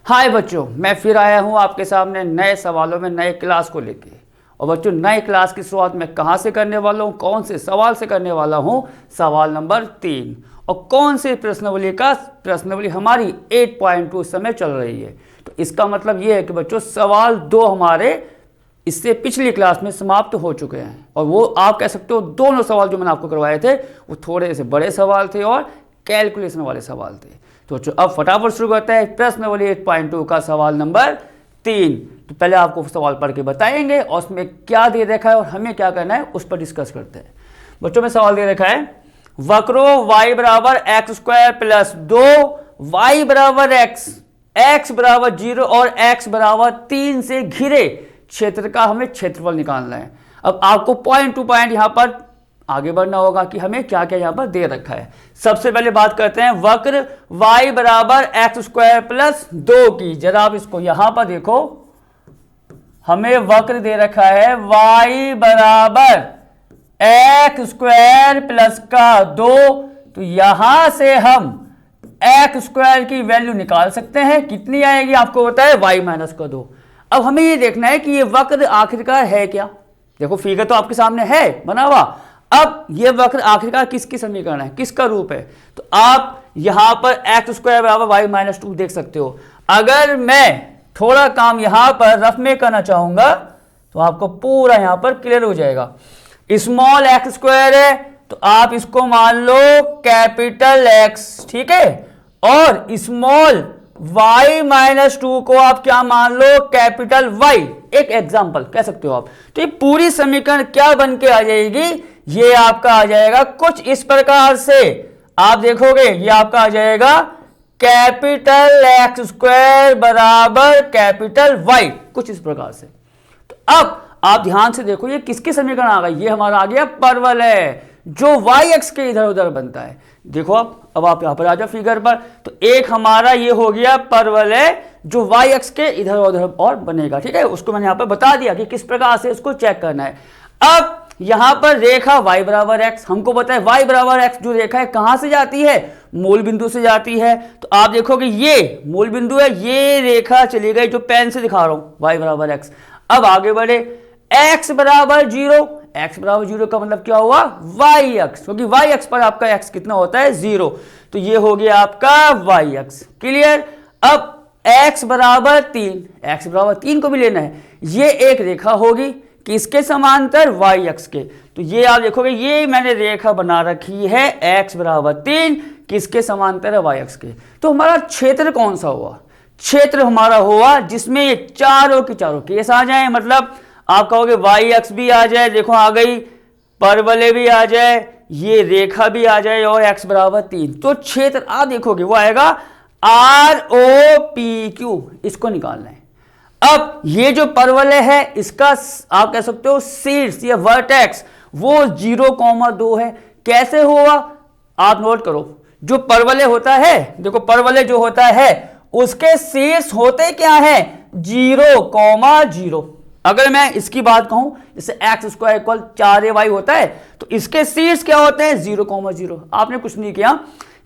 हाय बच्चों, मैं फिर आया हूँ आपके सामने नए सवालों में नए क्लास को लेके। और बच्चों, नए क्लास की शुरुआत मैं कहाँ से करने वाला हूँ, कौन से सवाल से करने वाला हूँ? सवाल नंबर 3। और कौन से प्रश्नावली हमारी 8.2 इस समय चल रही है। तो इसका मतलब ये है कि बच्चों सवाल 2 हमारे इससे पिछली क्लास में समाप्त हो चुके हैं। और वो आप कह सकते हो दोनों सवाल जो मैंने आपको करवाए थे वो थोड़े से बड़े सवाल थे और कैलकुलेशन वाले सवाल थे। तो अब फटाफट शुरू करते हैं प्रश्नावली 8.2 का सवाल नंबर 3। तो पहले आपको सवाल पढ़ के बताएंगे और उसमें क्या दे रखा है और हमें क्या करना है उस पर डिस्कस करते हैं। बच्चों में सवाल दे रखा है, वक्रो y बराबर एक्स स्क्वायर प्लस 2 y बराबर x बराबर 0 और x बराबर 3 से घिरे क्षेत्र का हमें क्षेत्रफल निकालना है। अब आपको पॉइंट टू पॉइंट यहां पर आगे बढ़ना होगा कि हमें क्या क्या यहां पर दे रखा है। सबसे पहले बात करते हैं वक्र y बराबर एक्स स्क्वायर प्लस 2 की। जरा आप इसको यहां पर देखो, हमें वक्र दे रखा है y बराबर एक्स स्क्वायर प्लस का 2। तो यहां से हम एक्स स्क्वायर की वैल्यू निकाल सकते हैं। कितनी आएगी आपको पता है? y माइनस का 2। अब हमें ये देखना है कि ये वक्र आखिरकार है क्या। देखो फिगर तो आपके सामने है बना हुआ। अब ये वक्र आखिरकार किसकी समीकरण है, किसका रूप है? तो आप यहां पर एक्स स्क्वायर बराबर वाई माइनस 2 देख सकते हो। अगर मैं थोड़ा काम यहां पर रफ में करना चाहूंगा तो आपको पूरा यहां पर क्लियर हो जाएगा। स्मॉल एक्स स्क्वायर है तो आप इसको मान लो कैपिटल एक्स, ठीक है। और स्मॉल y माइनस 2 को आप क्या मान लो? Capital y। एक एग्जाम्पल कह सकते हो आप। तो ये पूरी समीकरण क्या बन के आ जाएगी? ये आपका आ जाएगा कुछ इस प्रकार से। आप देखोगे ये आपका आ जाएगा कैपिटल एक्स स्क्वायर बराबर कैपिटल y, कुछ इस प्रकार से। तो अब आप ध्यान से देखो ये किसकी समीकरण आ गई? ये हमारा आ गया परवलय जो y एक्स के इधर उधर बनता है। देखो अब आप यहां पर आ जाओ फिगर पर। तो एक हमारा ये हो गया परवलय जो y एक्स के इधर उधर और बनेगा, ठीक है। उसको मैंने यहां पर बता दिया कि किस प्रकार से उसको चेक करना है। अब यहां पर रेखा y बराबर x, हमको पता है y बराबर x जो रेखा है कहां से जाती है? मूल बिंदु से जाती है। तो आप देखोगे ये मूल बिंदु है, ये रेखा चली गई जो पेन से दिखा रहा हूं y बराबर x। अब आगे बढ़े, x बराबर 0। x बराबर 0 का मतलब क्या हुआ? y अक्ष, क्योंकि y अक्ष पर आपका x कितना होता है? 0। तो ये हो गया आपका y अक्ष। क्लियर। अब x बराबर 3, x बराबर 3 को भी लेना है। ये एक रेखा होगी किसके समांतर? y अक्ष के। तो ये आप देखोगे ये मैंने रेखा बना रखी है x बराबर 3 किसके समांतर है? y अक्ष के। तो हमारा क्षेत्र कौन सा हुआ? क्षेत्र हमारा हुआ जिसमें ये चारों के चारों केस आ जाए। मतलब आप कहोगे y अक्ष भी आ जाए, देखो आ गई, परवलय भी आ जाए, ये रेखा भी आ जाए और x बराबर 3। तो क्षेत्र आप देखोगे वो आएगा ROPQ। इसको निकालना है। अब ये जो परवलय है इसका आप कह सकते हो शीर्ष या वर्टेक्स वो 0,2 है। कैसे हुआ आप नोट करो। जो परवलय होता है, देखो परवलय जो होता है उसके शीर्ष होते क्या है? 0,0। अगर मैं इसकी बात कहूं जैसे एक्स स्क्वायर इक्वल 4ay होता है तो इसके शीर्ष क्या होते हैं? 0,0। आपने कुछ नहीं किया,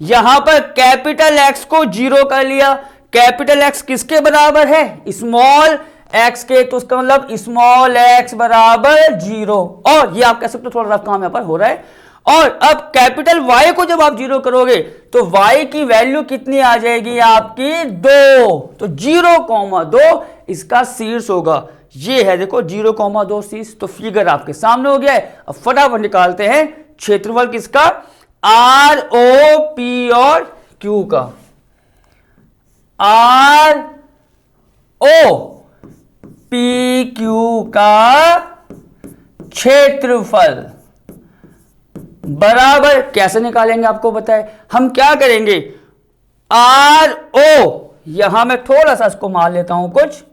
यहां पर कैपिटल एक्स को 0 कर लिया। कैपिटल एक्स किसके बराबर है? स्मॉल एक्स के। तो उसका मतलब स्मॉल एक्स बराबर 0। और ये आप कह सकते हो थोड़ा रफ काम यहां पर हो रहा है। और अब कैपिटल वाई को जब आप 0 करोगे तो वाई की वैल्यू कितनी आ जाएगी आपकी? 2। तो 0,2 इसका शीर्ष होगा। ये है देखो 0,2 शीर्ष। तो फिगर आपके सामने हो गया है। अब फटाफट निकालते हैं क्षेत्रफल किसका? ROP और Q का। ROPQ का क्षेत्रफल बराबर कैसे निकालेंगे आपको पता है। हम क्या करेंगे? RO, यहां मैं थोड़ा सा इसको मान लेता हूं कुछ।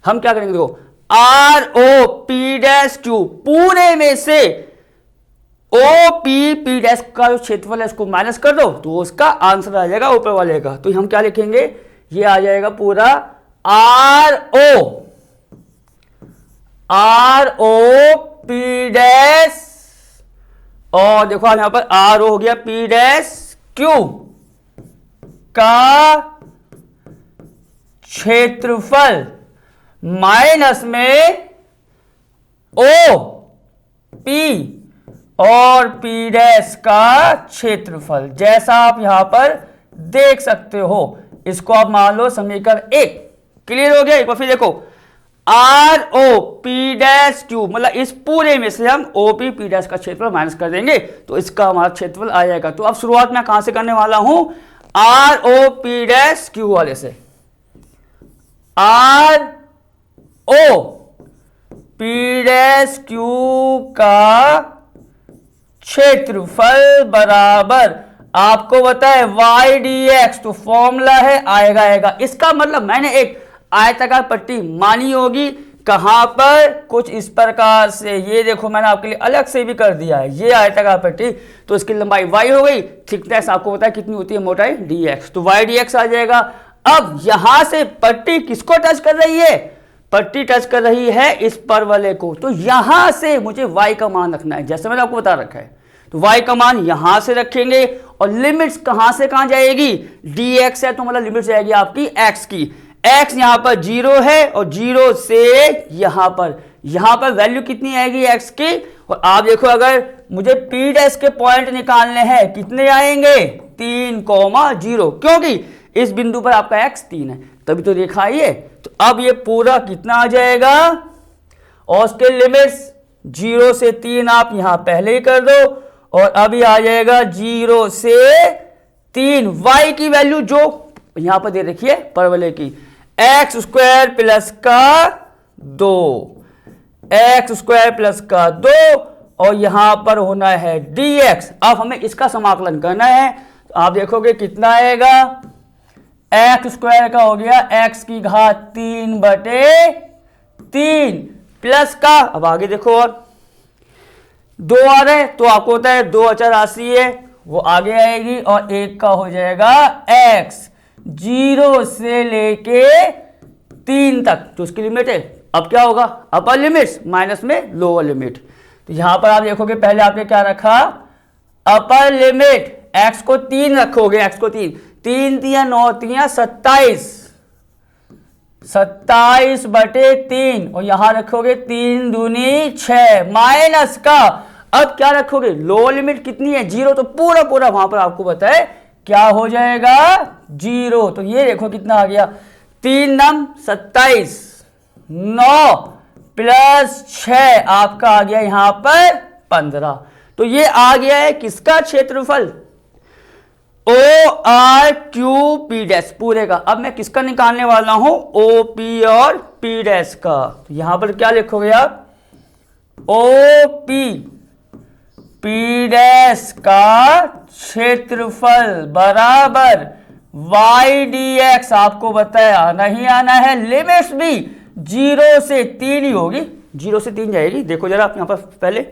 हम क्या करेंगे? देखो ROP' पूरे में से OP' का जो क्षेत्रफल है उसको माइनस कर दो तो उसका आंसर आ जाएगा ऊपर वाले का। तो हम क्या लिखेंगे? ये आ जाएगा पूरा ROP' और देखो यहां पर R हो गया P' Q का क्षेत्रफल माइनस में ओ पी और पी डैश का क्षेत्रफल, जैसा आप यहां पर देख सकते हो। इसको आप मान लो समीकरण 1। क्लियर हो गया? एक बार फिर देखो, R O P dash Q, मतलब इस पूरे में से हम ओ पी पी डैश का क्षेत्रफल माइनस कर देंगे तो इसका हमारा क्षेत्रफल आ जाएगा। तो अब शुरुआत में कहां से करने वाला हूं? R O P dash Q वाले से। R O P dash Q का क्षेत्रफल बराबर आपको बताए वाई डी एक्स, तो फॉर्मूला है आएगा। इसका मतलब मैंने एक आयताकार पट्टी मानी होगी, कहां पर? कुछ इस प्रकार से। ये देखो मैंने आपके लिए अलग से भी कर दिया है, ये आयताकार पट्टी, तो इसकी लंबाई y हो गई, थिकनेस आपको पता है कितनी होती है, मोटाई dx, तो y dx आ जाएगा। अब यहां से पट्टी किसको टच कर रही है? पट्टी टच कर रही है इस परवलय को, तो यहां से मुझे y का मान रखना है, जैसे मैंने आपको बता रखा है। तो y का मान यहां से रखेंगे और लिमिट्स कहां से कहां जाएगी? dx है तो मतलब लिमिट जाएगी आपकी x की। x यहां पर 0 है और 0 से यहां पर वैल्यू कितनी आएगी x की? और आप देखो अगर मुझे p डैश के पॉइंट निकालने हैं, कितने आएंगे? 3,0, क्योंकि इस बिंदु पर आपका x 3 है, तभी तो रेखा है। तो अब ये पूरा कितना आ जाएगा? और उसके लिमिट्स 0 से 3 आप यहां पहले ही कर दो, और अभी आ जाएगा 0 से 3 y की वैल्यू जो यहां पर दे रखी है परवलय की, एक्स स्क्वायर प्लस का 2, एक्स स्क्वायर प्लस का 2, और यहां पर होना है dx। अब हमें इसका समाकलन करना है, तो आप देखोगे कितना आएगा? एक्स स्क्वायर का हो गया x की घात 3/3 प्लस का, अब आगे देखो और 2 आ रहा है तो आपको होता है 2 अचर राशि है वो आगे आएगी, और 1 का हो जाएगा x 0 से लेके 3 तक, तो उसकी लिमिट है। अब क्या होगा? अपर लिमिट्स माइनस में लोअर लिमिट। तो यहां पर आप देखोगे पहले आपने क्या रखा? अपर लिमिट x को 3 रखोगे, x को 3 3 9 27, 27/3, और यहां रखोगे 3 दूनी 6 माइनस का, अब क्या रखोगे? लोअर लिमिट कितनी है? 0, तो पूरा वहां पर आपको बताए क्या हो जाएगा? 0। तो ये देखो कितना आ गया? 3 9 27, 9 प्लस 6 आपका आ गया यहां पर 15। तो ये आ गया है किसका क्षेत्रफल? O R Q P dash पूरे का। अब मैं किसका निकालने वाला हूं? ओ पी और पी डैश का। तो यहां पर क्या लिखोगे आप? ओ पी पी डैश का क्षेत्रफल बराबर वाई डी एक्स, आपको बताया आना ही आना है। लिमिट्स भी 0 से 3 ही होगी, 0 से 3 जाएगी। देखो जरा आप यहां पर पहले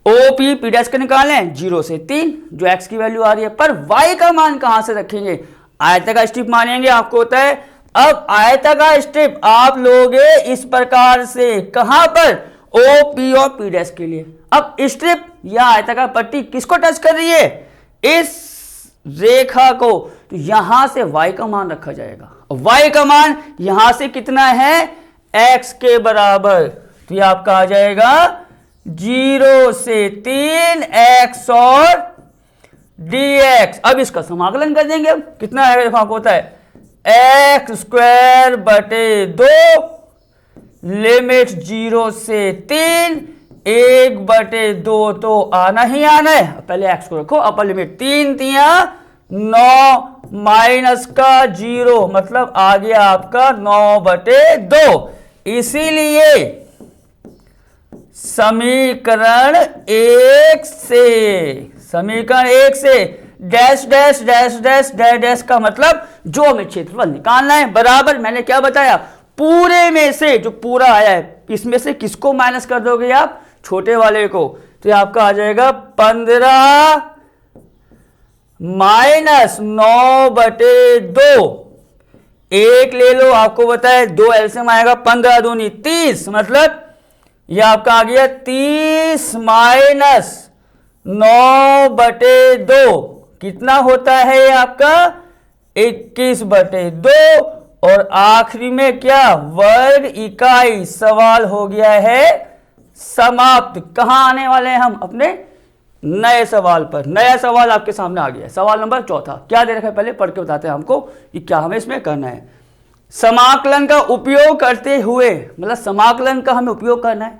ओ पी पी डैश का निकालें 0 से 3 जो x की वैल्यू आ रही है, पर y का मान कहां से रखेंगे? आयताकार स्ट्रिप मानेंगे, आपको होता है। अब आयताकार स्ट्रिप आप लोगे इस प्रकार से, कहां पर? ओ पी और पी डैश के लिए। अब स्ट्रिप या आयताकार पट्टी किसको टच कर रही है? इस रेखा को, तो यहां से y का मान रखा जाएगा, और y का मान यहां से कितना है? x के बराबर। तो ये आपका आ जाएगा 0 से 3 x और dx। अब इसका समाकलन कर देंगे, कितना है? देखो आपको होता है x स्क्वायर बटे 2 लिमिट 0 से 3 1/2, तो आना ही आना है। पहले x को रखो, अपर लिमिट 3 3 9 माइनस का 0, मतलब आ गया आपका 9/2। इसीलिए समीकरण 1 से dash dash dash dash dash dash का मतलब जो हमें क्षेत्रफल निकालना है बराबर, मैंने क्या बताया? पूरे में से जो पूरा आया है इसमें से किसको माइनस कर दोगे आप? छोटे वाले को। तो ये आपका आ जाएगा 15 माइनस 9/2। 1 ले लो, आपको बताया 2 एलसीएम आएगा, 15 दूनी 30, मतलब ये आपका आ गया 30 माइनस 9/2 कितना होता है? ये आपका 21/2, और आखिरी में क्या, वर्ग इकाई। सवाल हो गया है समाप्त। कहां आने वाले हैं हम, अपने नए सवाल पर। नया सवाल आपके सामने आ गया है, सवाल नंबर 4। क्या दे रखा है, पहले पढ़ के बताते हैं हमको कि क्या हमें इसमें करना है। समाकलन का उपयोग करते हुए, मतलब समाकलन का हमें उपयोग करना है,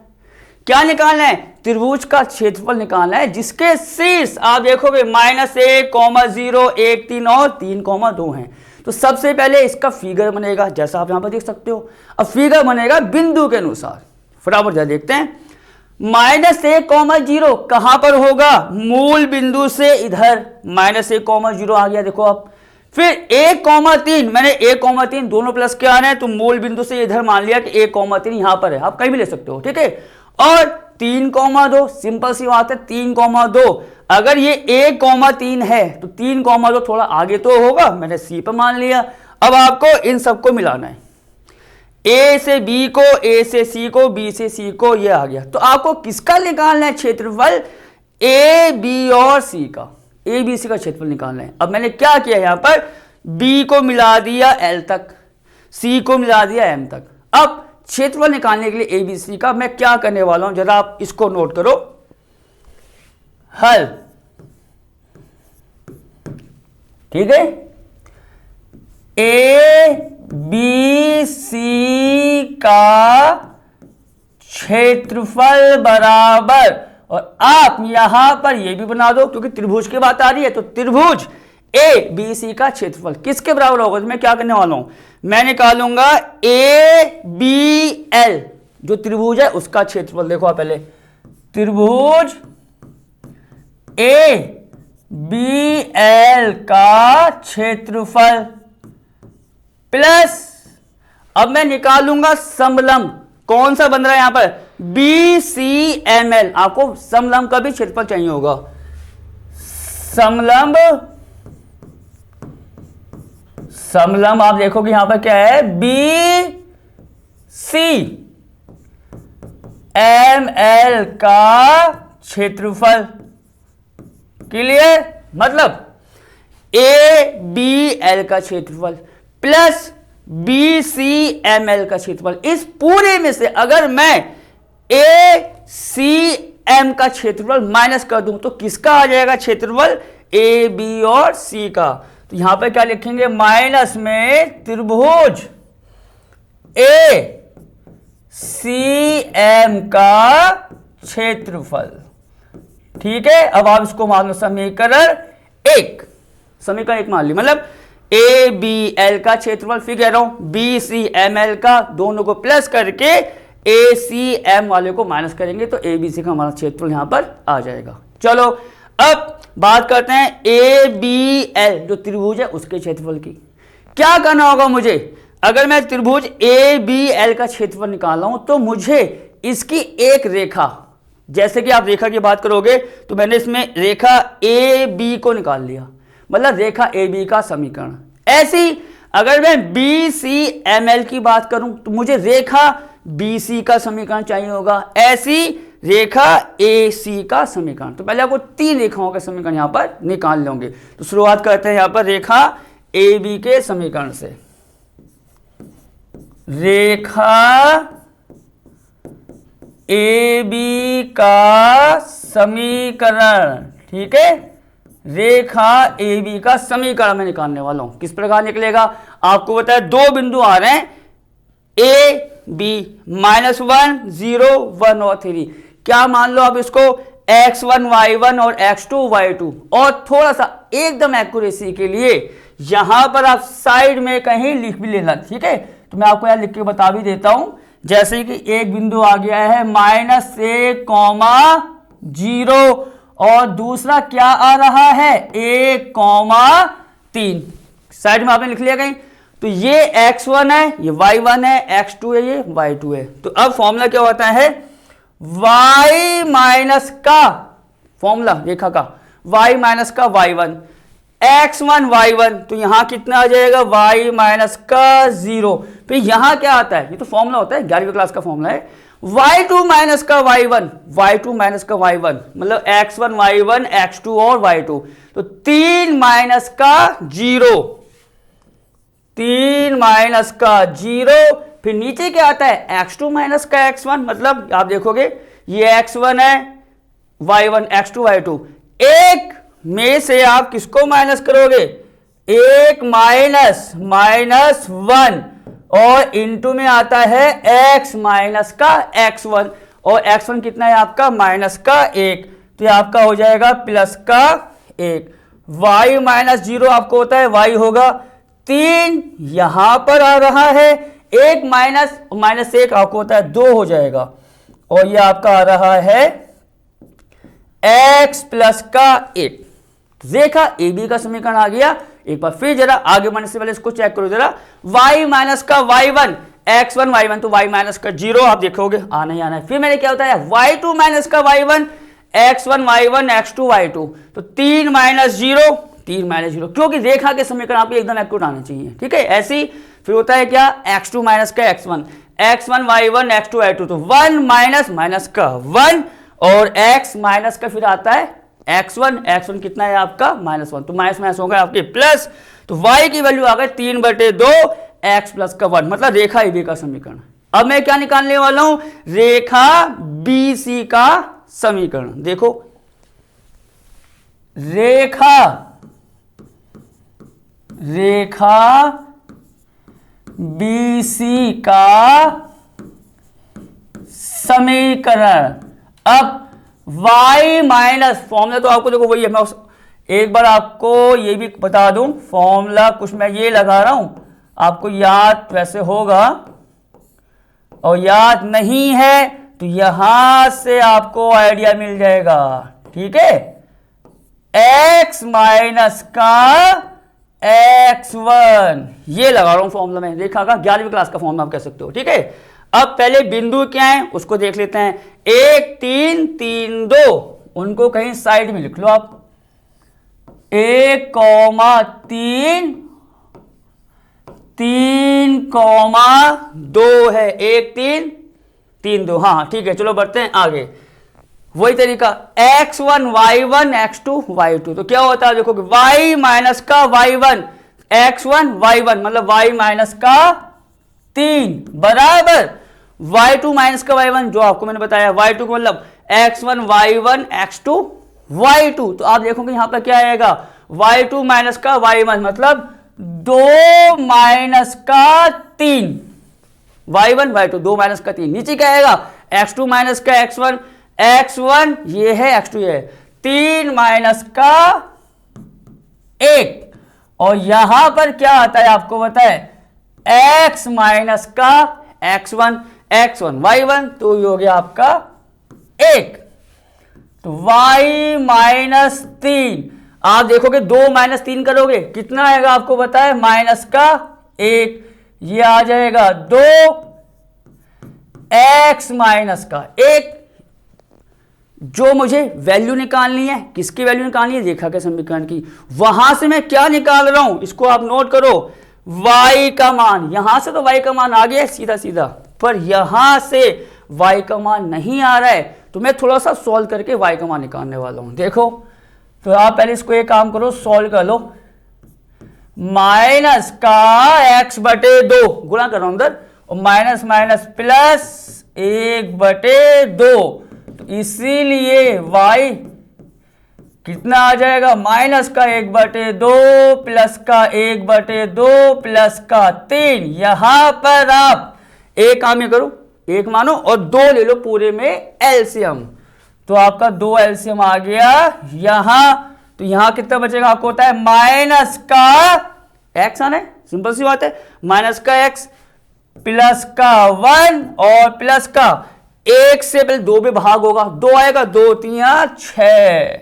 क्या निकालना है, त्रिभुज का क्षेत्रफल निकालना है जिसके शीर्ष आप देखोगे -1, 0, 1, 3 और 3, 2 हैं। तो सबसे पहले इसका फिगर बनेगा, जैसा आप यहां पर देख सकते हो। अब फिगर बनेगा बिंदु के अनुसार। फटाफट जरा देखते हैं। -1, 0 कहां पर होगा, मूल बिंदु से इधर -1, 0 आ गया, देखो आप। फिर 1, 3, मैंने 1, 3 दोनों प्लस के आने हैं, तो मूल बिंदु से इधर मान लिया कि 1, 3 यहां पर है, आप कहीं भी ले सकते हो, ठीक है। और 3, 2, सिंपल सी बात है, 3, 2, अगर ये 1, 3 है तो 3, 2 थोड़ा आगे तो होगा, मैंने सी पर मान लिया। अब आपको इन सबको मिलाना है, ए से बी को, ए से सी को, बी से सी को, ये आ गया। तो आपको किसका निकालना है क्षेत्रफल, ए बी और सी का, ए बी सी का क्षेत्रफल निकालना है। अब मैंने क्या किया, यहां पर बी को मिला दिया एल तक, सी को मिला दिया एम तक। अब क्षेत्रफल निकालने के लिए ए बी सी का मैं क्या करने वाला हूं, जरा आप इसको नोट करो। हल, ठीक है, ए बी सी का क्षेत्रफल बराबर, और आप यहां पर ये भी बना दो क्योंकि त्रिभुज की बात आ रही है, तो त्रिभुज ए बी सी का क्षेत्रफल किसके बराबर होगा। तो मैं क्या करने वाला हूं, मैं निकालूंगा ए बी एल, जो त्रिभुज है उसका क्षेत्रफल। देखो आप पहले, त्रिभुज ए बी एल का क्षेत्रफल प्लस, अब मैं निकालूंगा समलंब। कौन सा बन रहा है यहां पर, बी सी एम एल। आपको समलंब का भी क्षेत्रफल चाहिए होगा, समलंब। समलंब आप देखोगे यहां पर क्या है, बी सी एम एल का क्षेत्रफल। क्लियर, मतलब ए बी एल का क्षेत्रफल plus B C M L का क्षेत्रफल। इस पूरे में से अगर मैं ए सी एम का क्षेत्रफल माइनस कर दूं तो किसका आ जाएगा क्षेत्रफल, ए बी और सी का। तो यहां पर क्या लिखेंगे, माइनस में त्रिभुज ए सी एम का क्षेत्रफल। ठीक है, अब आप इसको मान लो समीकरण 1, समीकरण 1 मान ली, मतलब ए बी एल का क्षेत्रफल, फिर कह रहा हूं बी सी एम एल का, दोनों को प्लस करके ए सी एम वाले को माइनस करेंगे तो ए बी सी का हमारा क्षेत्रफल यहां पर आ जाएगा। चलो अब बात करते हैं ए बी एल जो त्रिभुज है उसके क्षेत्रफल की। क्या करना होगा मुझे, अगर मैं त्रिभुज ए बी एल का क्षेत्रफल निकाल रहा हूं तो मुझे इसकी एक रेखा, जैसे कि आप रेखा की बात करोगे तो मैंने इसमें रेखा ए बी को निकाल लिया, मतलब रेखा ए बी का समीकरण। ऐसी अगर मैं बी सी एम एल की बात करूं तो मुझे रेखा बी सी का समीकरण चाहिए होगा, ऐसी रेखा ए सी का समीकरण। तो पहले आपको 3 रेखाओं का समीकरण यहां पर निकाल लेंगे। तो शुरुआत करते हैं यहां पर रेखा ए बी के समीकरण से। रेखा ए बी का समीकरण, ठीक है, रेखा ए बी का समीकरण मैं निकालने वाला हूं। किस प्रकार निकलेगा, आपको बताया 2 बिंदु आ रहे हैं ए बी, -1, 0, 1 और 3। क्या मान लो आप इसको x1 y1 और x2 y2, और थोड़ा सा एकदम एक्यूरेसी के लिए यहां पर आप साइड में कहीं लिख भी लेना, ठीक है। तो मैं आपको यहां लिख के बता भी देता हूं, जैसे कि एक बिंदु आ गया है -1, 0 और दूसरा क्या आ रहा है 1, 3, साइड में आपने लिख लिया कहीं। तो ये x1 है, ये y1 है, x2 है, ये y2 है। तो अब फॉर्मूला क्या होता है, y माइनस का फॉर्मूला रेखा का, y माइनस का y1, x1 y1, तो यहां कितना आ जाएगा y माइनस का 0। फिर यहां क्या आता है, ये तो फॉर्मूला होता है 11वीं क्लास का फॉर्मूला है, y2 माइनस का y1, y2 माइनस का y1, मतलब x1 y1 x2 और y2। तो 3 माइनस का 0, 3 माइनस का 0, फिर नीचे क्या आता है x2 माइनस का x1, मतलब आप देखोगे ये x1 है, y1, x2 y2, एक में से आप किसको माइनस करोगे, एक माइनस 1 और इनटू में आता है x माइनस का x1, और x1 कितना है आपका माइनस का 1, तो ये आपका हो जाएगा प्लस का 1। y माइनस 0 आपको होता है y होगा 3, यहां पर आ रहा है 1 माइनस 1 आपको होता है 2 हो जाएगा, और ये आपका आ रहा है x प्लस का 1। रेखा ए बी का समीकरण आ गया। एक बार फिर जरा आगे बढ़ने से पहले इसको चेक करो जरा, y माइनस का y1, x1 y1, तो y माइनस का 0 आप देखोगे आना ही आना है। फिर मैंने क्या होता है y2 माइनस का y1, x1 y1, x2 y2, तो 3 माइनस 0, क्योंकि रेखा के समीकरण आपको एकदम एक्यूरेट आने चाहिए, ठीक है। ऐसी फिर होता है क्या x2 माइनस का x1, x1 y1, x2 y2, तो 1 माइनस का 1, और x माइनस का फिर आता है x1 कितना है आपका -1, तो माइनस होगा आपके प्लस, तो y की वैल्यू आ गई 3/2 x प्लस का 1, मतलब रेखा ए बी का समीकरण। अब मैं क्या निकालने वाला हूं, रेखा बी सी का समीकरण। देखो रेखा बी सी का समीकरण। अब y माइनस फॉर्मूला तो आपको देखो वही है, मैं एक बार आपको ये भी बता दूं, फॉर्मूला कुछ मैं ये लगा रहा हूं, आपको याद वैसे होगा और याद नहीं है तो यहां से आपको आइडिया मिल जाएगा, ठीक है। x माइनस का x1 ये लगा रहा हूं फॉर्मूला में, रेखा का 11वीं क्लास का फॉर्मूला आप कह सकते हो, ठीक है। अब पहले बिंदु क्या है उसको देख लेते हैं, 1 3 3 2, उनको कहीं साइड में लिख लो आप, 1, 3 2 है, 1 3 3 2, हाँ ठीक है। चलो बढ़ते हैं आगे, वही तरीका x1 y1 x2 y2, तो क्या होता है देखो y माइनस का y1, x1 y1 मतलब y माइनस का 3 बराबर y2 माइनस का y1, जो आपको मैंने बताया y2 को मतलब x1 y1 x2 y2, तो आप देखोगे यहां पर क्या आएगा y2 माइनस का y1 मतलब 2 माइनस का 3, y1 y2 2 माइनस का 3, नीचे क्या आएगा x2 माइनस का x1, x1 ये है x2 ये है 3 माइनस का 1, और यहां पर क्या आता है आपको बताए x माइनस का x1 y1, तो ये हो गया आपका 1, तो y माइनस 3, आप देखोगे 2 माइनस 3 करोगे कितना आएगा आपको बताए माइनस का 1, ये आ जाएगा 2 x माइनस का 1। जो मुझे वैल्यू निकालनी है, किसकी वैल्यू निकालनी है, रेखा के समीकरण की, वहां से मैं क्या निकाल रहा हूं इसको आप नोट करो, y का मान, यहां से तो y का मान आ गया सीधा सीधा, पर यहां से y का मान नहीं आ रहा है, तो मैं थोड़ा सा सॉल्व करके y का मान निकालने वाला हूं। देखो तो आप पहले इसको एक काम करो, सॉल्व कर लो, माइनस का x/2 गुणा करो अंदर, और माइनस माइनस प्लस 1/2, तो इसीलिए y कितना आ जाएगा माइनस का 1/2 प्लस का 1/2 प्लस का 3। यहां पर आप एक काम ये करो, एक मानो और 2 ले लो पूरे में एलसीएम, तो आपका 2 एलसीएम आ गया यहां, तो यहां कितना बचेगा आपको होता है माइनस का x आना है, सिंपल सी बात है, माइनस का x प्लस का 1 और प्लस का 1 से पहले 2 में भाग होगा, 2 आएगा, 2 3 6,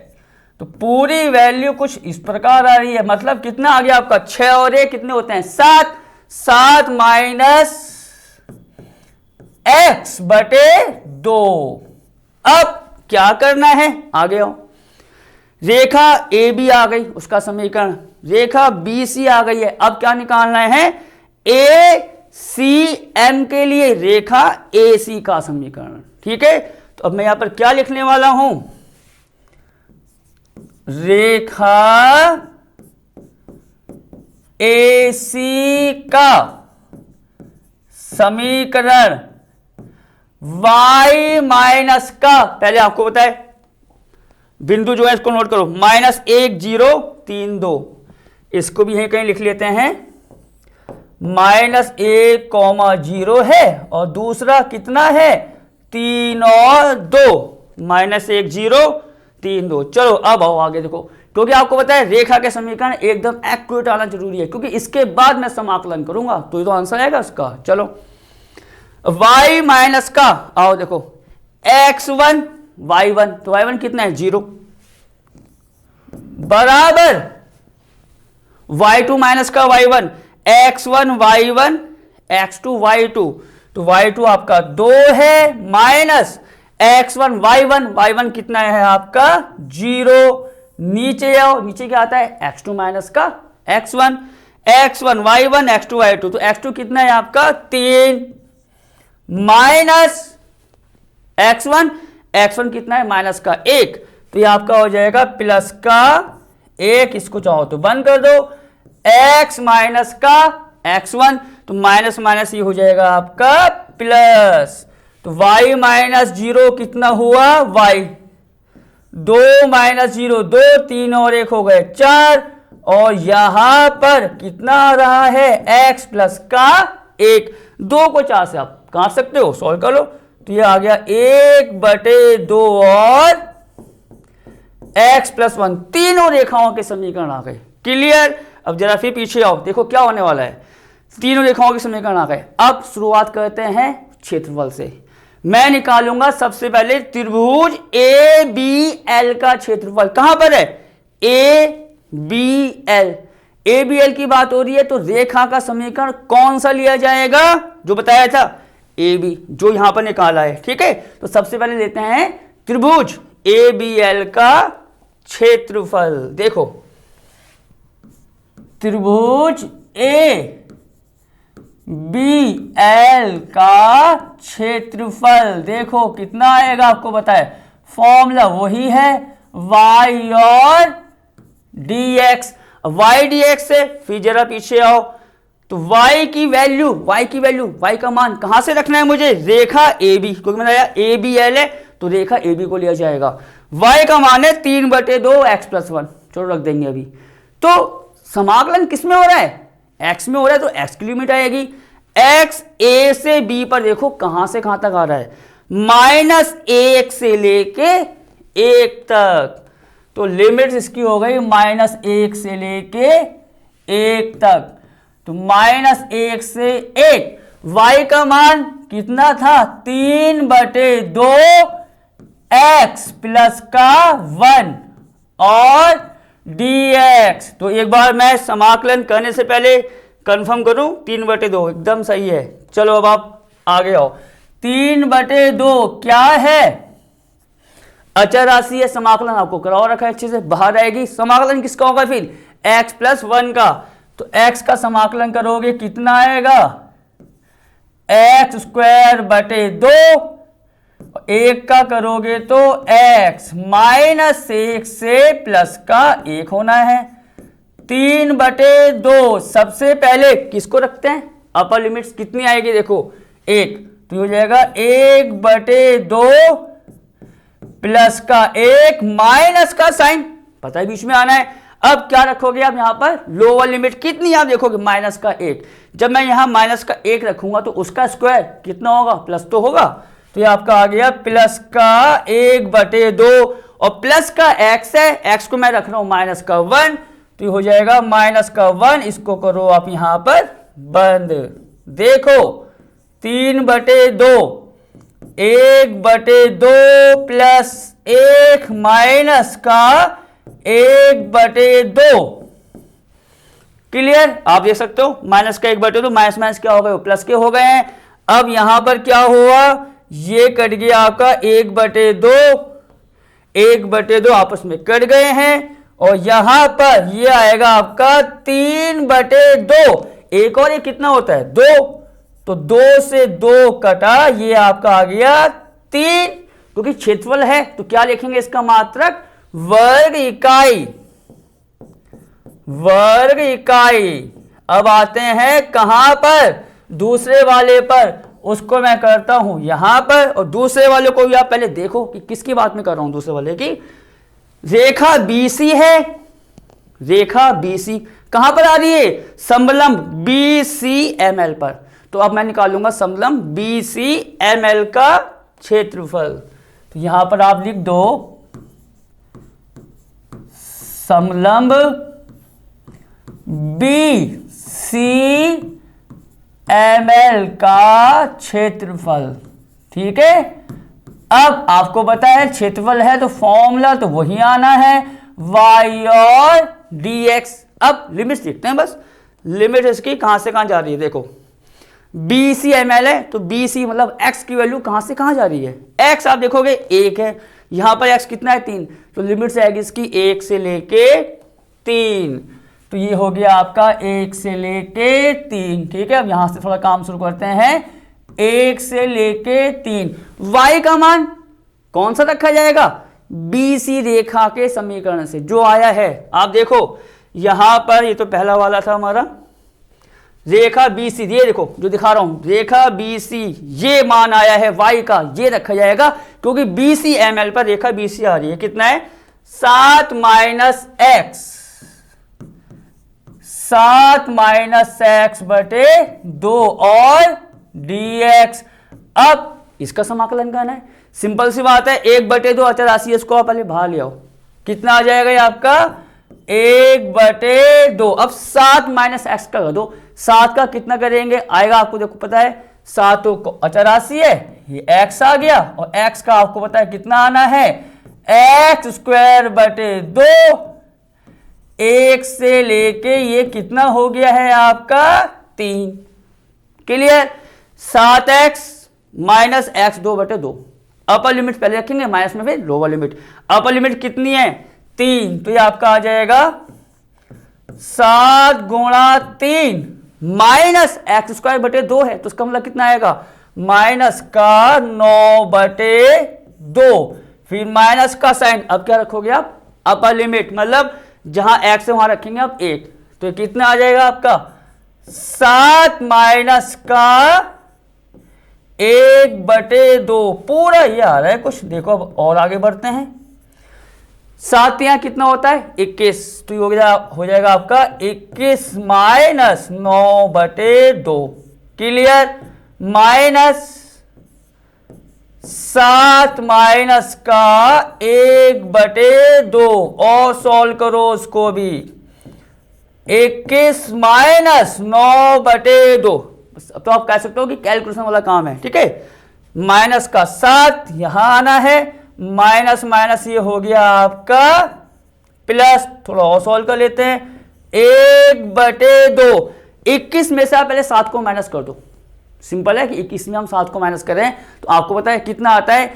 तो पूरी वैल्यू कुछ इस प्रकार आ रही है, मतलब कितना आ गया आपका 6 और 1 कितने होते हैं 7, 7 माइनस x/2। अब क्या करना है, आगे आओ, रेखा ए बी आ गई उसका समीकरण, रेखा बी सी आ गई है, अब क्या निकालना है ए सी एम के लिए रेखा ए सी का समीकरण, ठीक है। तो अब मैं यहां पर क्या लिखने वाला हूं, रेखा ए सी का समीकरण y माइनस का, पहले आपको बताए बिंदु जो है इसको नोट करो, -1 0 3 2, इसको भी यहीं कहीं लिख लेते हैं, -1, है और दूसरा कितना है 3 और 2, -1 0 3 2। चलो अब आओ आगे देखो, क्योंकि आपको पता है रेखा के समीकरण एकदम एक्यूरेट आना जरूरी है, क्योंकि इसके बाद मैं समाकलन करूंगा तो ये तो आंसर आएगा इसका। चलो y माइनस का, आओ देखो x1 y1, तो y1 कितना है 0, बराबर y2 माइनस का y1, x1 y1 x2 y2, तो y2 आपका 2 है, माइनस x1 y1 कितना है आपका 0, नीचे आओ, नीचे क्या आता है x2 माइनस का x1 y1 x2 y2, तो x2 कितना है आपका 3, माइनस x1 कितना है माइनस का 1, तो ये आपका हो जाएगा प्लस का 1, इसको चाहो तो बंद कर दो, x माइनस का x1, तो माइनस माइनस ये हो जाएगा आपका प्लस, तो y माइनस 0 कितना हुआ y, 2 माइनस 0 2, 3 और 1 हो गए 4, और यहां पर कितना आ रहा है x प्लस का 1, 2 को 4 से आप काट सकते हो, सॉल्व कर लो, तो ये आ गया 1/2 और x प्लस 1, तीनों रेखाओं के समीकरण आ गए। क्लियर? अब जरा फिर पीछे आओ, देखो क्या होने वाला है, तीनों रेखाओं के समीकरण आ गए। अब शुरुआत करते हैं क्षेत्रफल से। मैं निकालूंगा सबसे पहले त्रिभुज ABL का क्षेत्रफल। कहां पर है ABL, ABL की बात हो रही है, तो रेखा का समीकरण कौन सा लिया जाएगा, जो बताया था AB, जो यहां पर निकाला है। ठीक है, तो सबसे पहले लेते हैं त्रिभुज ABL का क्षेत्रफल। देखो त्रिभुज ABL का क्षेत्रफल देखो कितना आएगा, आपको बताए फॉर्मूला वही है y और dx, y dx से फिर जरा पीछे आओ, तो y की वैल्यू y का मान कहां से रखना है मुझे, रेखा AB, क्योंकि मैंने ABL है तो रेखा AB को लिया जाएगा। y का मान है 3/2 x प्लस 1, चलो रख देंगे अभी। तो समाकलन किस में हो रहा है, x में हो रहा है, तो x की लिमिट आएगी, x a से b पर देखो कहां से कहां तक आ रहा है, -1 से लेके 1 तक, तो लिमिट इसकी हो गई -1 से लेके 1 तक, तो -1 से 1, y का मान कितना था 3/2 x प्लस का 1 और dx, तो एक बार मैं समाकलन करने से पहले कंफर्म करूं 3/2 एकदम सही है। चलो अब आप आगे आओ, 3/2 क्या है, अचर राशि है, समाकलन आपको कराओ रखा है अच्छे से, बाहर आएगी। समाकलन किसका होगा फिर x प्लस 1 का, तो x का समाकलन करोगे कितना आएगा x²/2, 1 का करोगे तो x, -1 से प्लस का 1 होना है, 3/2 सबसे पहले किसको रखते हैं, अपर लिमिट्स कितनी आएगी देखो 1, तो हो जाएगा 1/2 प्लस का 1 माइनस का साइन, पता है बीच में आना है। अब क्या रखोगे आप यहाँ पर, लोअर लिमिट कितनी आप देखोगे -1, जब मैं यहाँ -1 रखूंगा तो उसका स्क्वायर कितना होगा, प्लस तो होगा, तो ये आपका आ गया प्लस का 1/2, और प्लस का x है, x को मैं रख रहा हूं -1, तो ये हो जाएगा -1, इसको करो आप यहां पर बंद। देखो 3/2, 1/2 प्लस 1 माइनस का 1/2, क्लियर? आप देख सकते हो माइनस का 1/2, माइनस माइनस क्या हो गए, प्लस के हो गए हैं। अब यहां पर क्या हुआ, ये कट गया आपका 1/2 आपस में कट गए हैं, और यहां पर ये आएगा आपका 3/2, एक और ये कितना होता है 2, तो 2 से 2 कटा, ये आपका आ गया 3, क्योंकि क्षेत्रफल है तो क्या लिखेंगे इसका मात्रक, वर्ग इकाई। अब आते हैं कहां पर, दूसरे वाले पर उसको मैं करता हूं यहां पर, और दूसरे वाले को भी आप पहले देखो कि किसकी बात में कर रहा हूं, दूसरे वाले की। रेखा BC है, रेखा BC कहां पर आ रही है, समलंब BCML पर। तो अब मैं निकालूंगा समलंब BCML का क्षेत्रफल। तो यहां पर आप लिख दो समलंब BCML का क्षेत्रफल। ठीक है, अब आपको पता है क्षेत्रफल है तो फॉर्मूला तो वही आना है, y और dx। अब लिमिट्स लिखते हैं, बस लिमिट इसकी कहां से कहां जा रही है। देखो BCML है तो BC मतलब x की वैल्यू कहां से कहां जा रही है, x आप देखोगे 1 है, यहां पर x कितना है 3, तो लिमिट आएगी इसकी 1 से लेके 3। तो ये हो गया आपका 1 से लेके 3। ठीक है, अब यहां से थोड़ा काम शुरू करते हैं। 1 से लेके 3, y का मान कौन सा रखा जाएगा, BC रेखा के समीकरण से जो आया है। आप देखो यहां पर ये तो पहला वाला था हमारा, रेखा BC, ये देखो जो दिखा रहा हूं रेखा BC, ये मान आया है y का, ये रखा जाएगा क्योंकि BCML पर रेखा BC आ रही है। कितना है 7 माइनस x बटे 2 और dx। अब इसका समाकलन करना है, सिंपल सी बात है, 1/2 अचर राशि है, इसको आप पहले बाहर ले आओ। कितना आ जाएगा ये आपका 1/2। अब 7 माइनस एक्स का कर दो, 7 का कितना करेंगे आएगा आपको, देखो पता है 7 तो अचर राशि है, ये x आ गया, और x का आपको पता है कितना आना है x²/2। 1 से लेके ये कितना हो गया है आपका 3। Clear, 7x minus x 2/2। Upper limit पहले रखेंगे, माइनस में फिर लोअर लिमिट। अपर लिमिट कितनी है 3, तो ये आपका आ जाएगा 7 गुणा 3 माइनस x²/2 है, तो इसका मतलब कितना आएगा माइनस का 9/2, फिर माइनस का साइन। अब क्या रखोगे आप, अपर लिमिट मतलब जहां x है वहां रखेंगे आप 1, तो कितना आ जाएगा आपका 7 माइनस का 1/2 पूरा ये आ रहा है कुछ। देखो अब और आगे बढ़ते हैं, 7 यहाँ कितना होता है 21, तो ये हो जाएगा आपका 21 माइनस 9/2। क्लियर, माइनस 7 माइनस का 1/2 और सॉल्व करो उसको भी, 21 माइनस 9/2। अब तो आप कह सकते हो कि कैलकुलेशन वाला काम है। ठीक है, माइनस का 7 यहां आना है, माइनस माइनस ये हो गया आपका प्लस। थोड़ा और सॉल्व कर लेते हैं, 1/2। 21 में से आप पहले 7 को माइनस कर दो, सिंपल है कि 21 में हम 7 को माइनस करें तो आपको पता है कितना आता है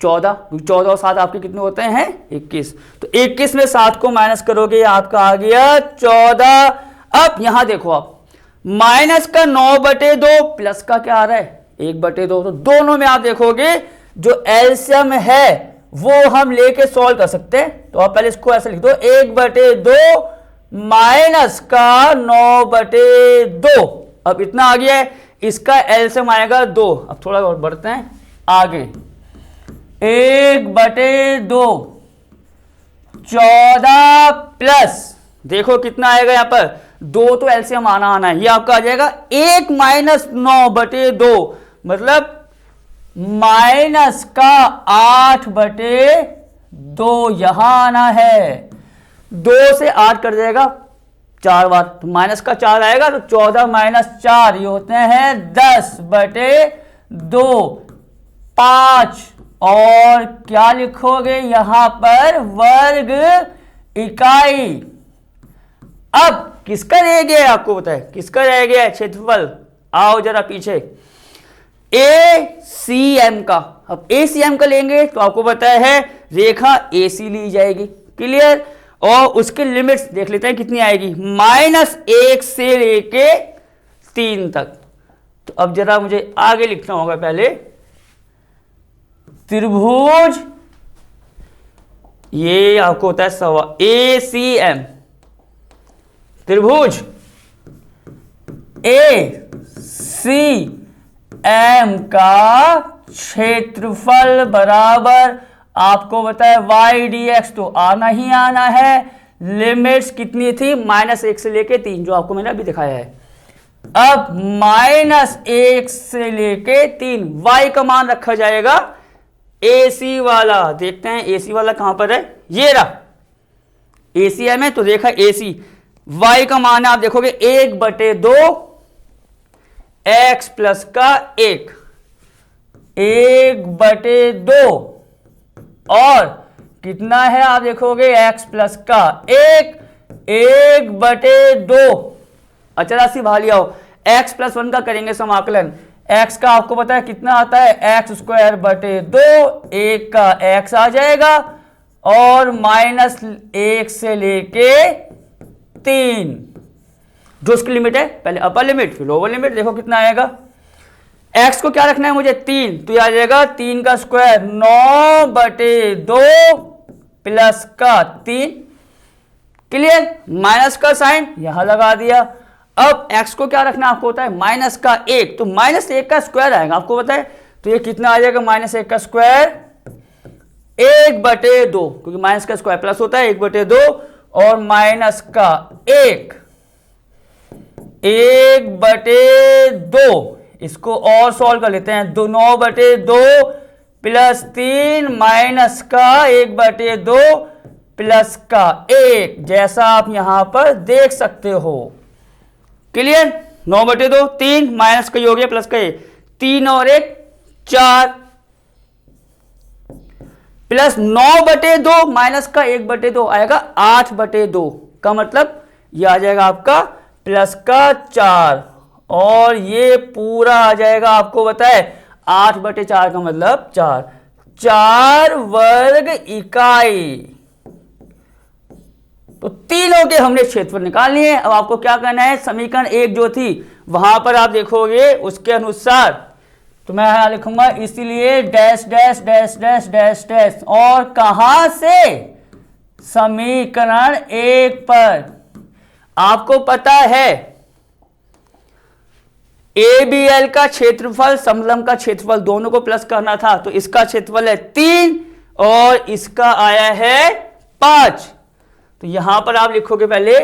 14, 14 और 7 आपके कितने होते हैं 21। तो 21 में 7 को माइनस करोगे आपका आ गया 14। अब यहां देखो आप माइनस का 9/2 प्लस का क्या आ रहा है 1/2, तो दोनों में आप देखोगे जो एलसीएम है वो हम लेके सॉल्व कर सकते हैं। तो आप पहले इसको ऐसे लिख दो 1/2 माइनस का 9/2। अब इतना आ गया है, इसका एलसीएम आएगा 2। अब थोड़ा और बढ़ते हैं आगे, 1/2 14 प्लस देखो कितना आएगा यहाँ पर 2, तो एलसीएम आना है, ये आपका आ जाएगा 1 माइनस 9/2, मतलब माइनस का 8/2 यहां आना है। 2 से 8 कर जाएगा 4 बार, तो माइनस का 4 आएगा, तो 14 माइनस 4 ये होते हैं 10/2 5। और क्या लिखोगे यहां पर वर्ग इकाई। अब किसका रह गया आपको पता है, किसका रह गया क्षेत्रफल, आओ जरा पीछे, ACM का। अब ACM का लेंगे तो आपको पता है रेखा AC ली जाएगी। क्लियर, और उसके लिमिट्स देख लेते हैं कितनी आएगी, -1 से लेके 3 तक। तो अब जरा मुझे आगे लिखना होगा, पहले त्रिभुज, ये आपको होता है सवाल ACM, त्रिभुज ACM सी एम का क्षेत्रफल बराबर आपको बताया वाई डी एक्स, तो आना ही आना है। लिमिट्स कितनी थी, -1 से लेके 3, जो आपको मैंने अभी दिखाया है। अब -1 से लेके 3 y का मान रखा जाएगा AC वाला। देखते हैं AC वाला कहां पर है, ये रहा ACM है, तो देखा AC y का मान आप देखोगे 1/2 x प्लस का 1/2 और कितना है आप देखोगे x प्लस का 1/2। अचरासी बाहर लिया हो, x प्लस 1 का करेंगे समाकलन। x का आपको पता है कितना आता है, x²/2, 1 का x आ जाएगा और -1 से लेके 3, जो उसकी लिमिट है, पहले अपर लिमिट फिर लोअर लिमिट। देखो कितना आएगा, x को क्या रखना है मुझे 3, तो ये आ जाएगा 3 का स्क्वायर 9/2 प्लस का 3। क्लियर, माइनस का साइन यहां लगा दिया। अब x को क्या रखना आपको होता है -1, तो -1 का स्क्वायर आएगा आपको पता है, तो ये कितना आ जाएगा -1 का स्क्वायर 1/2, क्योंकि माइनस का स्क्वायर प्लस होता है 1/2 और माइनस का 1/2। इसको और सॉल्व कर लेते हैं, 9/2 प्लस 3 माइनस का 1/2 प्लस का 1, जैसा आप यहां पर देख सकते हो। क्लियर, 9/2, 3 माइनस का हो गया प्लस का 1, 3 और 1 4 प्लस 9/2 माइनस का 1/2 आएगा 8/2 का मतलब यह आ जाएगा आपका प्लस का 4 और ये पूरा आ जाएगा आपको बताए 8/4 का मतलब 4 वर्ग इकाई। तो तीनों के हमने क्षेत्रफल निकाल लिए। अब आपको क्या करना है, समीकरण 1 जो थी वहां पर आप देखोगे उसके अनुसार, तो मैं यहां लिखूंगा इसलिए dash dash dash dash dash dash, और कहां से, समीकरण 1 पर। आपको पता है ABL का क्षेत्रफल समलंब का क्षेत्रफल दोनों को प्लस करना था, तो इसका क्षेत्रफल है 3 और इसका आया है 5। तो यहां पर आप लिखोगे पहले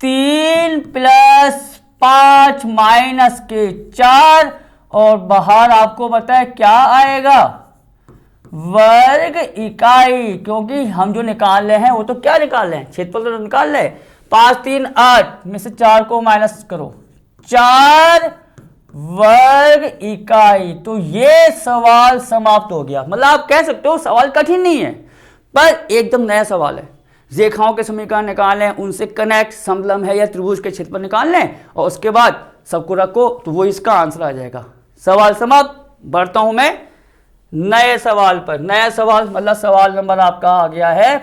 3 + 5 माइनस के 4 और बाहर आपको पता है क्या आएगा, वर्ग इकाई, क्योंकि हम जो निकाल रहे हैं वो तो क्या निकाल रहे हैं, क्षेत्रफल तो निकाल रहे हैं। 5 3 8 में से 4 को माइनस करो, 4 वर्ग इकाई। तो ये सवाल समाप्त हो गया। मतलब आप कह सकते हो सवाल कठिन नहीं है, पर एकदम नया सवाल है। रेखाओं के समीकरण निकालें, उनसे कनेक्ट, समलंब है या त्रिभुज के क्षेत्रफल निकाल लें और उसके बाद सबको रखो, तो वो इसका आंसर आ जाएगा। सवाल समाप्त। बढ़ता हूं मैं नए सवाल पर। नया सवाल मतलब सवाल नंबर आपका आ गया है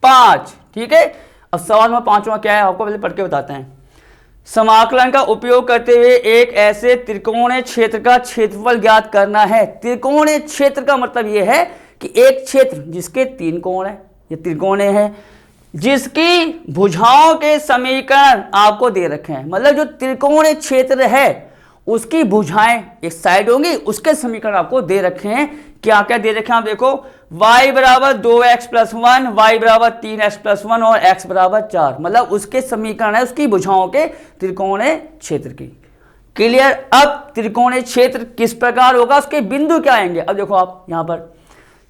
5। ठीक है, अब सवाल नंबर 5वां क्या है आपको पहले पढ़ के बताते हैं। समाकलन का उपयोग करते हुए एक ऐसे त्रिकोणीय क्षेत्र का क्षेत्रफल ज्ञात करना है। त्रिकोणीय क्षेत्र का मतलब यह है कि एक क्षेत्र जिसके 3 कोण है, ये त्रिकोणीय है, जिसकी भुजाओं के समीकरण आपको दे रखे हैं। मतलब जो त्रिकोणीय क्षेत्र है उसकी भुजाएं एक साइड होंगी, उसके समीकरण आपको दे रखे हैं। क्या क्या दे रखे हैं आप देखो, y = 2x + 1, y = 3x + 1 और x = 4। मतलब उसके समीकरण है उसकी भुजाओं के त्रिकोणीय क्षेत्र की। क्लियर। अब त्रिकोणीय क्षेत्र किस प्रकार होगा, उसके बिंदु क्या आएंगे। अब देखो आप यहां पर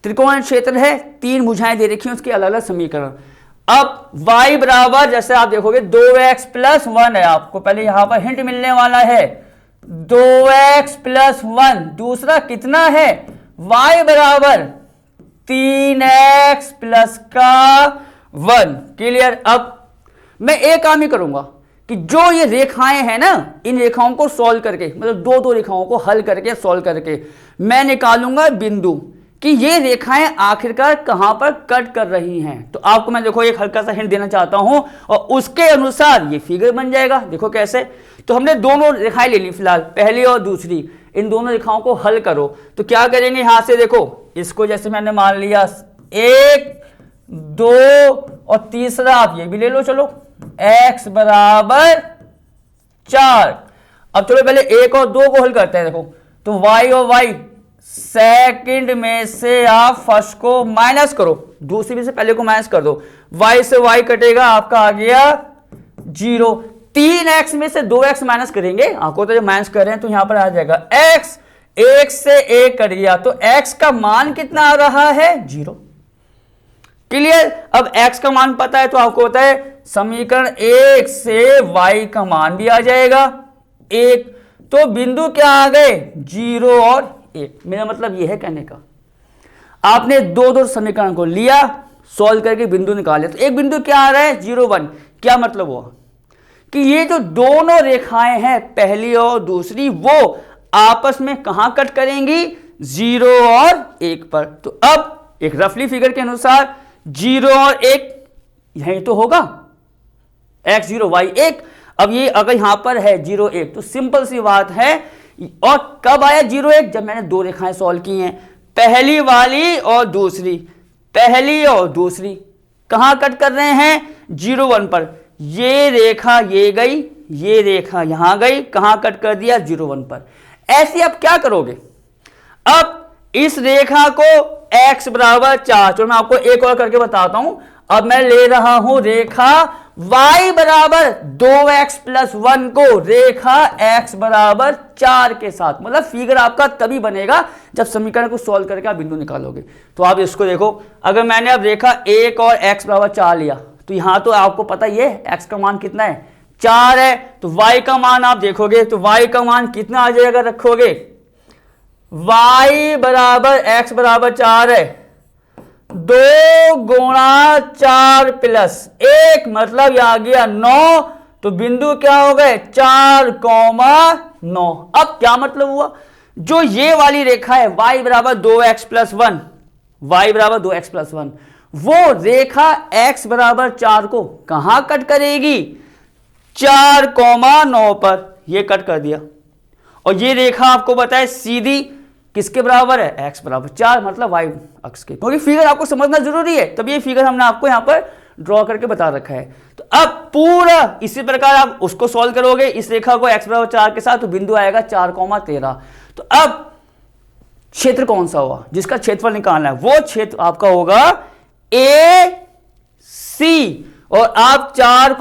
त्रिकोणीय क्षेत्र है, 3 भुजाएं दे रखी हैं, उसके अलग अलग समीकरण। अब y बराबर जैसे आप देखोगे 2x + 1 है, आपको पहले यहां पर हिंट मिलने वाला है 2x + 1। दूसरा कितना है, y बराबर 3x + का 1। क्लियर। अब मैं एक काम ही करूंगा कि जो ये रेखाएं हैं ना, इन रेखाओं को सॉल्व करके, मतलब दो रेखाओं को हल करके सॉल्व करके मैं निकालूंगा बिंदु कि ये रेखाएं आखिरकार कहां पर कट कर रही हैं। तो आपको मैं देखो एक हल्का सा हिंट देना चाहता हूं और उसके अनुसार ये फिगर बन जाएगा। देखो कैसे, तो हमने दोनों रेखाएं ले ली फिलहाल, पहली और दूसरी, इन दोनों रेखाओं को हल करो। तो क्या करेंगे, यहां से देखो इसको जैसे मैंने मान लिया 1 2 और तीसरा आप ये भी ले लो, चलो x = 4। अब चलो पहले 1 और 2 को हल करते हैं। देखो तो y और y सेकंड में से आप फर्स्ट को माइनस करो, दूसरी में से पहले को माइनस कर दो, y से y कटेगा, आपका आ गया 0। 3x में से 2x माइनस करेंगे, आपको तो जब माइनस कर रहे हैं तो यहां पर आ जाएगा x, 1 से 1 कट गया तो x का मान कितना आ रहा है 0। क्लियर। अब x का मान पता है तो आपको होता है समीकरण 1 से y का मान भी आ जाएगा 1, तो बिंदु क्या आ गए 0 और 1। मेरा मतलब यह है कहने का, आपने दो समीकरण को लिया, सॉल्व करके बिंदु निकाले, तो एक बिंदु क्या आ रहा है 0 1। क्या मतलब हुआ कि ये जो दोनों रेखाएं हैं पहली और दूसरी, वो आपस में कहां कट करेंगी 0 और 1 पर। तो अब एक रफली फिगर के अनुसार 0 और 1 यही तो होगा, x 0 y 1। अब ये अगर यहां पर है 0 1 तो सिंपल सी बात है, और कब आया 0 1 जब मैंने दो रेखाएं सॉल्व की हैं, पहली वाली और दूसरी, पहली और दूसरी कहां कट कर रहे हैं 0 1 पर। ये रेखा ये गई, ये रेखा यहां गई, कहां कट कर दिया 0 1 पर। ऐसे अब क्या करोगे, अब इस रेखा को x बराबर 4, चलो मैं आपको एक और करके बताता हूं। अब मैं ले रहा हूं रेखा y बराबर 2x प्लस 1 को रेखा x बराबर 4 के साथ, मतलब फिगर आपका तभी बनेगा जब समीकरण को सॉल्व करके आप बिंदु निकालोगे। तो आप इसको देखो, अगर मैंने अब रेखा 1 और x बराबर 4 लिया तो यहां तो आपको पता ही है x का मान कितना है 4 है, तो y का मान आप देखोगे तो y का मान कितना आ जाएगा, रखोगे y बराबर x बराबर 4 है, 2 गुणा 4 प्लस 1 मतलब ये आ गया 9, तो बिंदु क्या हो गए 4, 9। अब क्या मतलब हुआ, जो ये वाली रेखा है y बराबर 2x प्लस 1, y बराबर 2x प्लस 1, वो रेखा x बराबर 4 को कहां कट करेगी 4, 9 पर, ये कट कर दिया। और ये रेखा आपको बताए सीधी किसके बराबर है x बराबर 4, मतलब y अक्ष के, क्योंकि फिगर आपको समझना जरूरी है, तब ये फिगर हमने आपको यहां पर ड्रॉ करके बता रखा है। तो अब पूरा इसी प्रकार आप उसको सॉल्व करोगे इस रेखा को x बराबर 4 के साथ, तो बिंदु आएगा 4, 13। तो अब क्षेत्र कौन सा हुआ जिसका क्षेत्रफल निकालना है, वो क्षेत्र आपका होगा AC, और आप 4,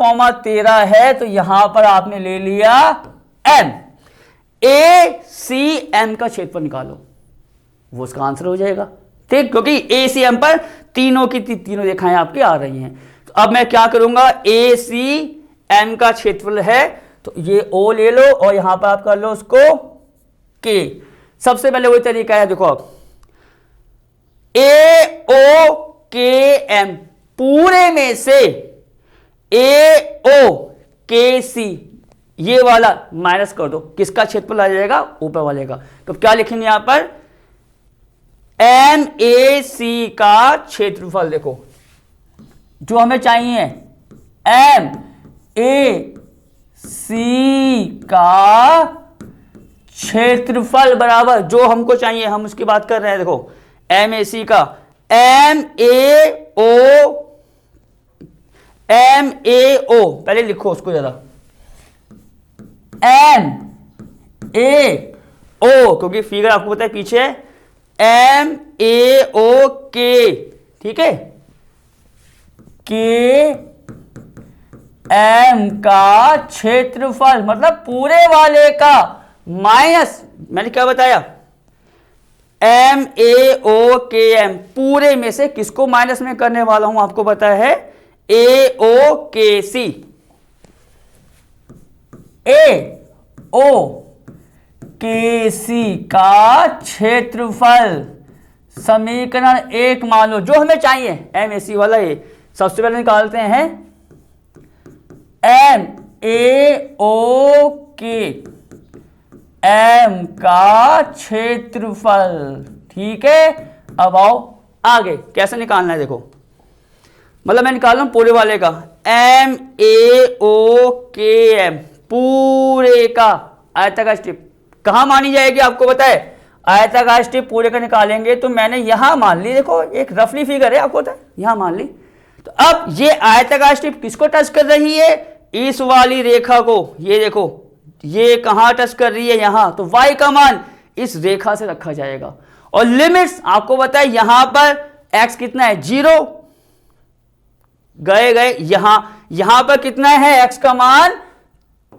13 है तो यहां पर आपने ले लिया M, ACM का क्षेत्रफल निकालो, वो उसका आंसर हो जाएगा, ठीक, क्योंकि ACM पर तीनों की तीनों रेखाएं आपकी आ रही हैं। तो अब मैं क्या करूंगा, ACM का क्षेत्रफल है तो ये O ले लो और यहां पर आप कर लो उसको K। सबसे पहले वही तरीका है, देखो अब AOKM पूरे में से AOKC ये वाला माइनस कर दो, किसका क्षेत्रफल आ जाएगा ऊपर वाले का। तो क्या लिखेंगे यहां पर MAC का क्षेत्रफल, देखो जो हमें चाहिए MAC का क्षेत्रफल बराबर जो हमको चाहिए, हम उसकी बात कर रहे हैं। देखो MAC का MAO पहले लिखो उसको जरा, MAO क्योंकि फिगर आपको पता है पीछे MAOK, ठीक है, KM का क्षेत्रफल मतलब पूरे वाले का माइनस, मैंने क्या बताया MAOKM पूरे में से किसको माइनस में करने वाला हूं, आपको पता है AOKC। AOKC का क्षेत्रफल समीकरण 1 मान लो, जो हमें चाहिए MAC वाला, ये सबसे पहले निकालते हैं MAOKM का क्षेत्रफल, ठीक है। अब आओ आगे कैसे निकालना है, देखो मतलब मैं निकाल रहा हूं पूरे वाले का MAOKM पूरे का आयताकार स्ट्रिप कहां मानी जाएगी, आपको पता है आयताकार स्ट्रिप पूरे का निकालेंगे तो मैंने यहां मान ली, देखो एक रफली फिगर है आपको पता है, यहां मान ली। तो अब ये आयताकार स्ट्रिप किसको टच कर रही है, इस वाली रेखा को, ये देखो ये कहाँ टच कर रही है, यहां, तो y का मान इस रेखा से रखा जाएगा। और लिमिट्स आपको बताए यहां पर x कितना है 0, गए यहां पर कितना है x का मान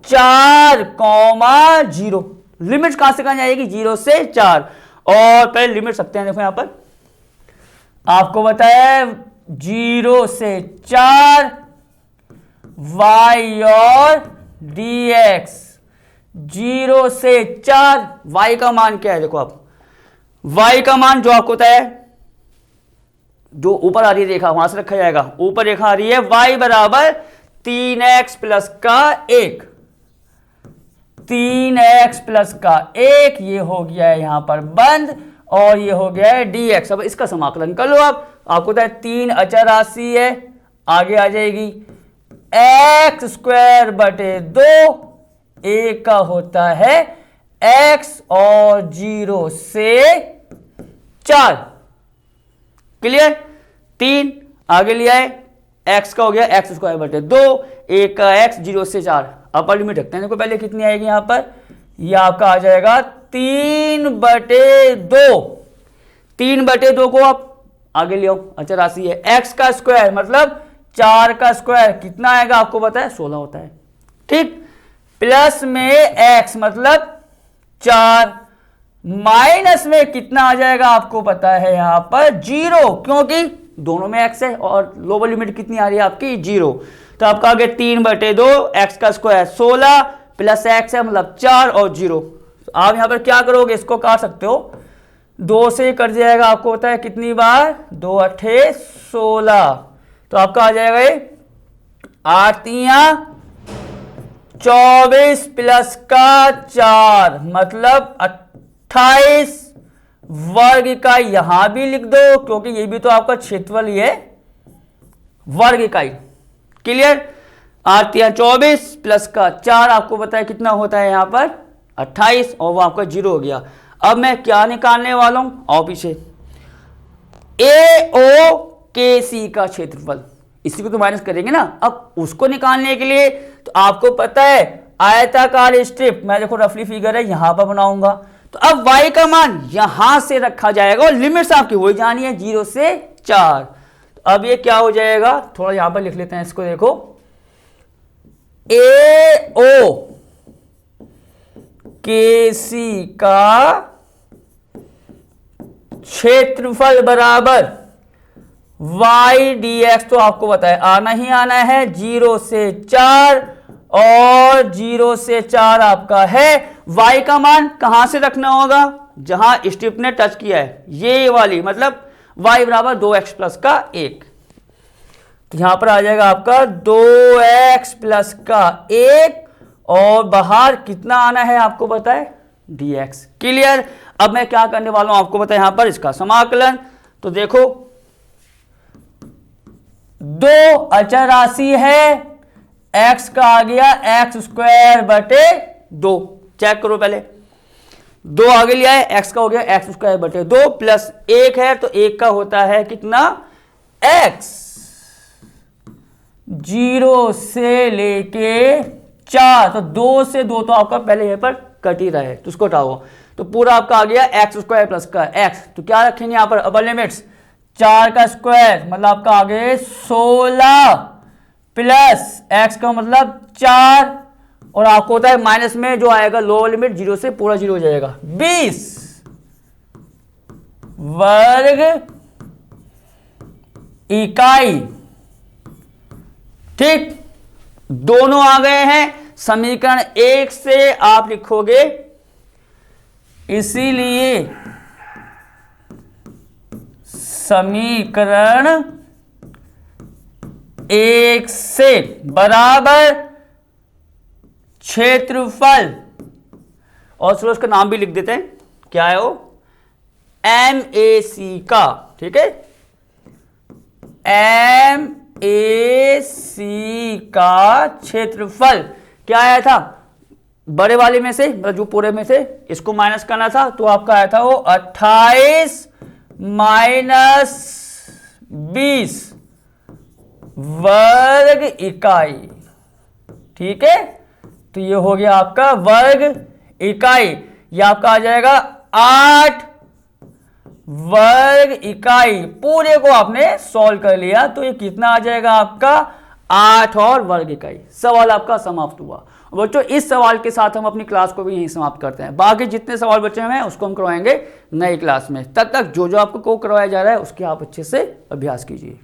4,0। लिमिट्स कहां से कहां जाएगी 0 से 4। और पहले लिमिट रखते हैं, देखो यहां पर आपको बताया 0 से 4 y और dx, 0 से 4 y का मान क्या है, देखो आप y का मान जो आपको बताया जो ऊपर आ रही है रेखा वहां से रखा जाएगा। ऊपर रेखा आ रही है y बराबर 3x प्लस का 1, 3x प्लस का 1, ये हो गया है यहां पर बंद, और ये हो गया है dx। अब इसका समाकलन कर लो आप, आपको बताया 3 अचर राशि है, आगे आ जाएगी x स्क्वायर बटे 2, a का होता है x और 0 से 4। क्लियर, 3 आगे लिया है, x का हो गया x स्क्वायर बटे 2, a का x 0 से 4। अपर लिमिट रखते हैं, देखो पहले कितनी आएगी यहां पर, ये आपका आ जाएगा 3/2। 3/2 को आप आगे ले आओ, अच्छा राशि है x का स्क्वायर मतलब 4 का स्क्वायर कितना आएगा आपको पता है 16 होता है, ठीक, प्लस में x मतलब 4, माइनस में कितना आ जाएगा आपको पता है यहां पर 0, क्योंकि दोनों में x है और लोअर लिमिट कितनी आ रही है आपकी 0। तो आपका आगे 3/2 x का स्क्वायर 16 प्लस x है मतलब 4 और 0। तो आप यहां पर क्या करोगे, इसको काट सकते हो, 2 से कट जाएगा, आपको होता है कितनी बार 2 अठे 16, तो आपका आ जाएगा ये 8 तियां 24 प्लस का 4 मतलब 28 वर्ग इकाई। यहां भी लिख दो क्योंकि ये भी तो आपका क्षेत्रफल ही है, वर्ग इकाई। क्लियर, 8 तियां 24 प्लस का 4 आपको बताया कितना होता है यहां पर 28, और वो आपका 0 हो गया। अब मैं क्या निकालने वाला हूं, आओ पीछे, AOKC का क्षेत्रफल, इसी को तो माइनस करेंगे ना। अब उसको निकालने के लिए तो आपको पता है आयताकार स्ट्रिप, मैं देखो रफली फिगर है यहां पर बनाऊंगा, तो अब y का मान यहां से रखा जाएगा और लिमिट्स आपकी वही जानी है 0 से 4। तो अब ये क्या हो जाएगा, थोड़ा यहां पर लिख लेते हैं इसको, देखो AOKC का क्षेत्रफल बराबर y dx, तो आपको बताया आना ही आना है 0 से 4, और 0 से 4 आपका है, y का मान कहां से रखना होगा जहां स्ट्रिप ने टच किया है, ये वाली, मतलब y बराबर 2x प्लस का 1। तो यहां पर आ जाएगा आपका 2x प्लस का 1, और बाहर कितना आना है आपको बताए dx। क्लियर, अब मैं क्या करने वाला हूं आपको बताया यहां पर इसका समाकलन। तो देखो 2 अचर राशि है, x का आ गया x स्क्वायर बटे 2, चेक करो पहले, 2 आगे लिया है, x का हो गया x स्क्वायर बटे 2 प्लस 1 है, तो 1 का होता है कितना x, 0 से लेके 4, तो 2 से 2 तो आपका पहले यहां पर कट ही रहा है, तो उसको हटाओ, तो पूरा आपका आ गया x स्क्वायर प्लस का x। तो क्या रखेंगे यहां पर अपर लिमिट्स, 4 का स्क्वायर मतलब आपका आगे 16 प्लस x का मतलब 4, और आपको होता है माइनस में जो आएगा लोअर लिमिट 0 से पूरा 0 हो जाएगा, 20 वर्ग इकाई। ठीक, दोनों आ गए हैं, समीकरण 1 से आप लिखोगे, इसीलिए समीकरण 1 से बराबर क्षेत्रफल, और चलो उसका नाम भी लिख देते हैं, क्या है वो MAC का, ठीक है, MAC का क्षेत्रफल क्या आया था बड़े वाले में से, मतलब जो पूरे में से इसको माइनस करना था, तो आपका आया था वो 28 माइनस 20 वर्ग इकाई। ठीक है, तो ये हो गया आपका वर्ग इकाई, ये आपका आ जाएगा 8 वर्ग इकाई। पूरे को आपने सॉल्व कर लिया तो ये कितना आ जाएगा आपका 8 और वर्ग इकाई। सवाल आपका समाप्त हुआ। बच्चों इस सवाल के साथ हम अपनी क्लास को भी यहीं समाप्त करते हैं। बाकी जितने सवाल बचे हुए हैं उसको हम करवाएंगे नई क्लास में। तब तक जो जो आपको करवाया जा रहा है उसके आप अच्छे से अभ्यास कीजिए।